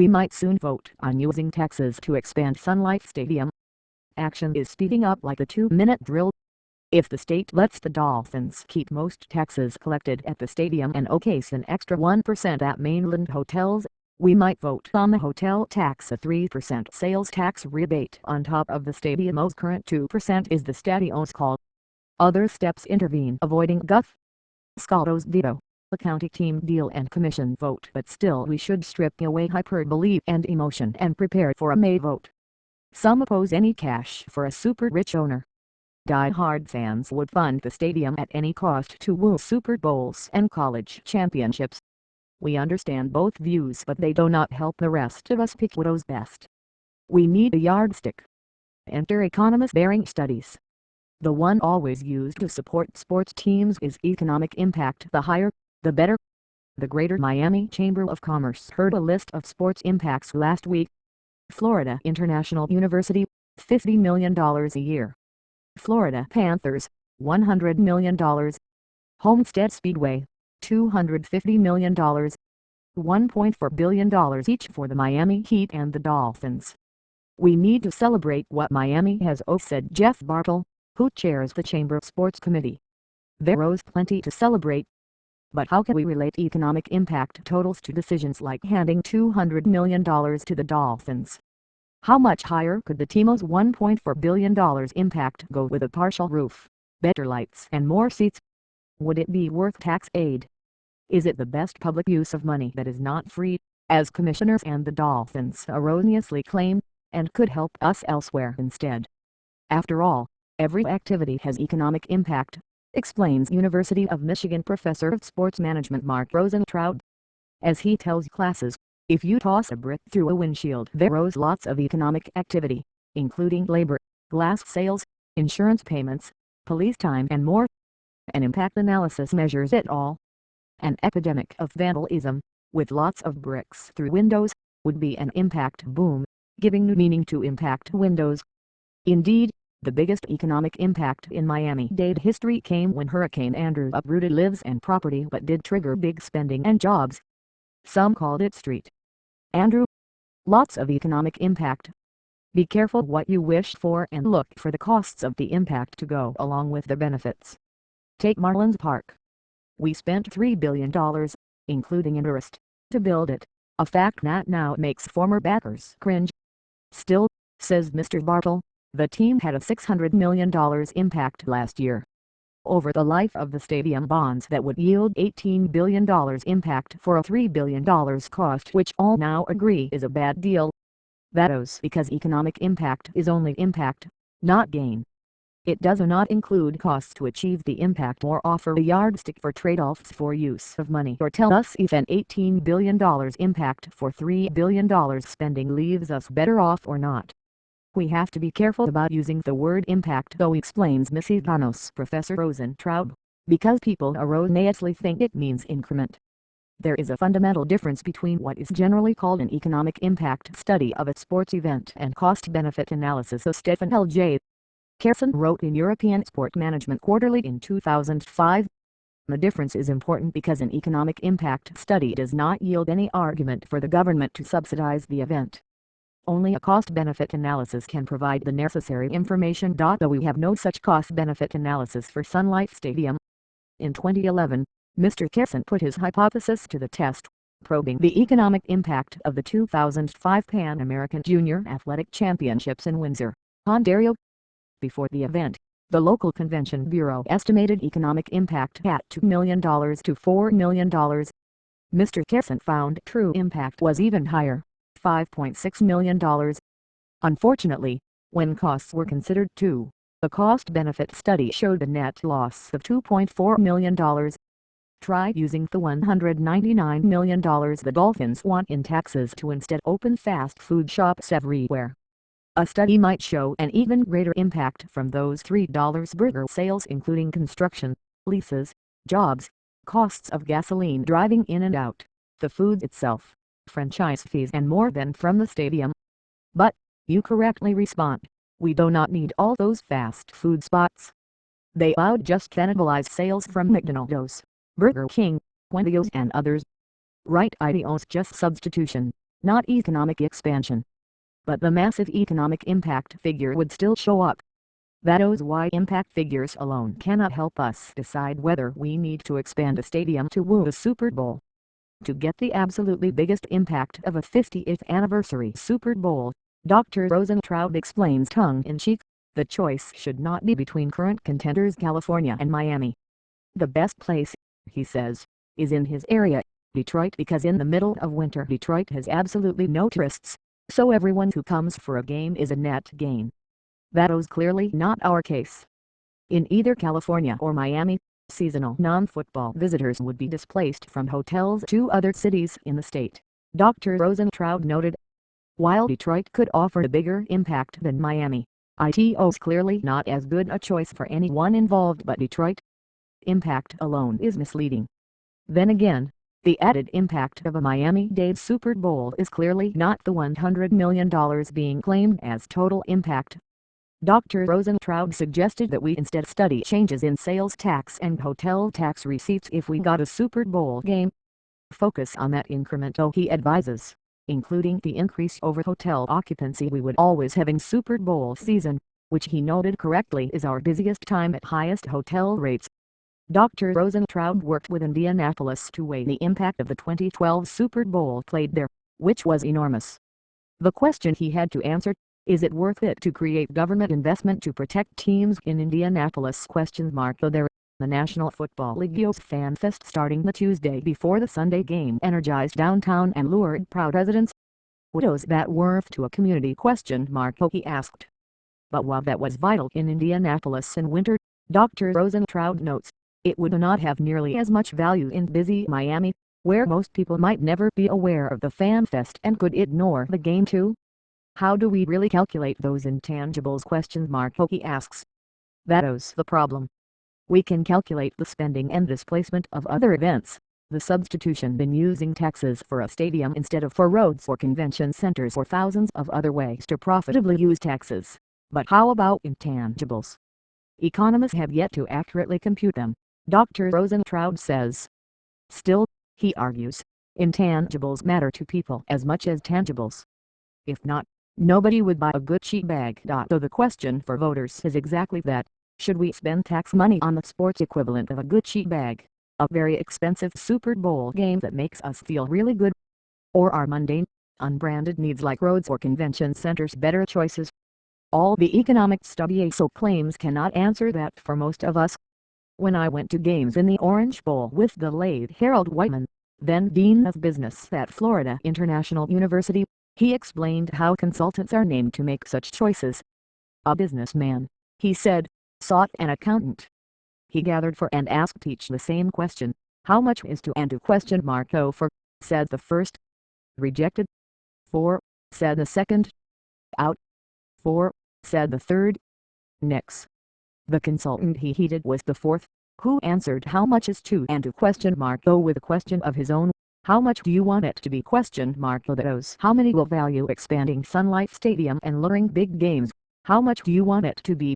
we might soon vote on using taxes to expand Sun Life Stadium. Action is speeding up like a 2-minute drill. If the state lets the Dolphins keep most taxes collected at the stadium and okays an extra 1% at mainland hotels, we might vote on the hotel tax. A 3% sales tax rebate on top of the stadium's current 2% is the stadion's call. Other steps intervene, avoiding guff. Scaldo's veto. The county team deal and commission vote, but still we should strip away hyperbole and emotion and prepare for a May vote. Some oppose any cash for a super-rich owner. Die-hard fans would fund the stadium at any cost to woo Super Bowls and college championships. We understand both views, but they do not help the rest of us pick what's best. We need a yardstick. Enter economist bearing studies. The one always used to support sports teams is economic impact. The higher, the better. The Greater Miami Chamber of Commerce heard a list of sports impacts last week. Florida International University, $50 million a year. Florida Panthers, $100 million. Homestead Speedway, $250 million. $1.4 billion each for the Miami Heat and the Dolphins. We need to celebrate what Miami has, said Jeff Bartle, who chairs the Chamber Sports Committee. There's plenty to celebrate. But how can we relate economic impact totals to decisions like handing $200 million to the Dolphins? How much higher could the team's $1.4 billion impact go with a partial roof, better lights and more seats? Would it be worth tax aid? Is it the best public use of money that is not free, as commissioners and the Dolphins erroneously claim, and could help us elsewhere instead? After all, every activity has economic impact, explains University of Michigan professor of sports management Mark Rosentraub. As he tells classes, if you toss a brick through a windshield, there's lots of economic activity, including labor, glass sales, insurance payments, police time and more. An impact analysis measures it all. An epidemic of vandalism, with lots of bricks through windows, would be an impact boom, giving new meaning to impact windows. Indeed, the biggest economic impact in Miami-Dade history came when Hurricane Andrew uprooted lives and property but did trigger big spending and jobs. Some called it Street Andrew. Lots of economic impact. Be careful what you wish for and look for the costs of the impact to go along with the benefits. Take Marlins Park. We spent $3 billion, including interest, to build it, a fact that now makes former backers cringe. Still, says Mr. Bartle, the team had a $600 million impact last year. Over the life of the stadium, bonds that would yield $18 billion impact for a $3 billion cost, which all now agree is a bad deal. That's because economic impact is only impact, not gain. It does not include costs to achieve the impact or offer a yardstick for trade-offs for use of money, or tell us if an $18 billion impact for $3 billion spending leaves us better off or not. We have to be careful about using the word impact, though, explains Michiganos professor Rosentraub, because people erroneously think it means increment. There is a fundamental difference between what is generally called an economic impact study of a sports event and cost-benefit analysis, so Stephen L.J. Carson wrote in European Sport Management Quarterly in 2005. The difference is important because an economic impact study does not yield any argument for the government to subsidize the event. Only a cost-benefit analysis can provide the necessary information. Though we have no such cost-benefit analysis for Sun Life Stadium. In 2011, Mr. Carson put his hypothesis to the test, probing the economic impact of the 2005 Pan American Junior Athletic Championships in Windsor, Ontario. Before the event, the local convention bureau estimated economic impact at $2 million to $4 million. Mr. Carson found true impact was even higher, $5.6 million. Unfortunately, when costs were considered too, the cost-benefit study showed a net loss of $2.4 million. Try using the $199 million the Dolphins want in taxes to instead open fast food shops everywhere. A study might show an even greater impact from those $3 burger sales, including construction, leases, jobs, costs of gasoline driving in and out, the food itself, franchise fees and more than from the stadium. But, you correctly respond, we do not need all those fast food spots. They would just cannibalize sales from McDonald's, Burger King, Wendy's and others. Right? Ideals just substitution. not economic expansion. But the massive economic impact figure would still show up. That's why impact figures alone cannot help us decide whether we need to expand a stadium to woo a Super Bowl. To get the absolutely biggest impact of a 50th anniversary Super Bowl, Dr. Rosentraud explains tongue-in-cheek, the choice should not be between current contenders California and Miami. The best place, he says, is in his area, Detroit, because in the middle of winter Detroit has absolutely no tourists, so everyone who comes for a game is a net gain. That's clearly not our case. In either California or Miami, seasonal non-football visitors would be displaced from hotels to other cities in the state, Dr. Rosentraud noted. While Detroit could offer a bigger impact than Miami, it's clearly not as good a choice for anyone involved but Detroit. Impact alone is misleading. Then again, the added impact of a Miami-Dade Super Bowl is clearly not the $100 million being claimed as total impact. Dr. Rosentraud suggested that we instead study changes in sales tax and hotel tax receipts if we got a Super Bowl game. Focus on that increment, he advises, including the increase over hotel occupancy we would always have in Super Bowl season, which he noted correctly is our busiest time at highest hotel rates. Dr. Rosentraud worked with Indianapolis to weigh the impact of the 2012 Super Bowl played there, which was enormous. The question he had to answer, is it worth it to create government investment to protect teams in Indianapolis? There, the National Football League's Fan Fest starting the Tuesday before the Sunday game energized downtown and lured proud residents. Was that worth to a community? He asked. But while that was vital in Indianapolis in winter, Dr. Rosentraud notes, it would not have nearly as much value in busy Miami, where most people might never be aware of the Fan Fest and could ignore the game too. How do we really calculate those intangibles? He asks. That's the problem. We can calculate the spending and displacement of other events, the substitution in using taxes for a stadium instead of for roads or convention centers or thousands of other ways to profitably use taxes. But how about intangibles? Economists have yet to accurately compute them, Dr. Rosentraud says. Still, he argues, intangibles matter to people as much as tangibles. If not, nobody would buy a Gucci bag. So the question for voters is exactly that. Should we spend tax money on the sports equivalent of a Gucci bag, a very expensive Super Bowl game that makes us feel really good? Or are mundane, unbranded needs like roads or convention centers better choices? All the economic study claims cannot answer that for most of us. When I went to games in the Orange Bowl with the late Harold Whiteman, then Dean of Business at Florida International University, he explained how consultants are named to make such choices. A businessman, he said, sought an accountant. He gathered for and asked each the same question, how much is to and to? Oh, for, said the first. Rejected. For, said the second. Out. For, said the third. Nix. The consultant he heeded was the fourth, who answered how much is to and to? Oh, with a question of his own. How much do you want it to be? Those how many will value expanding Sun Life Stadium and luring big games. How much do you want it to be?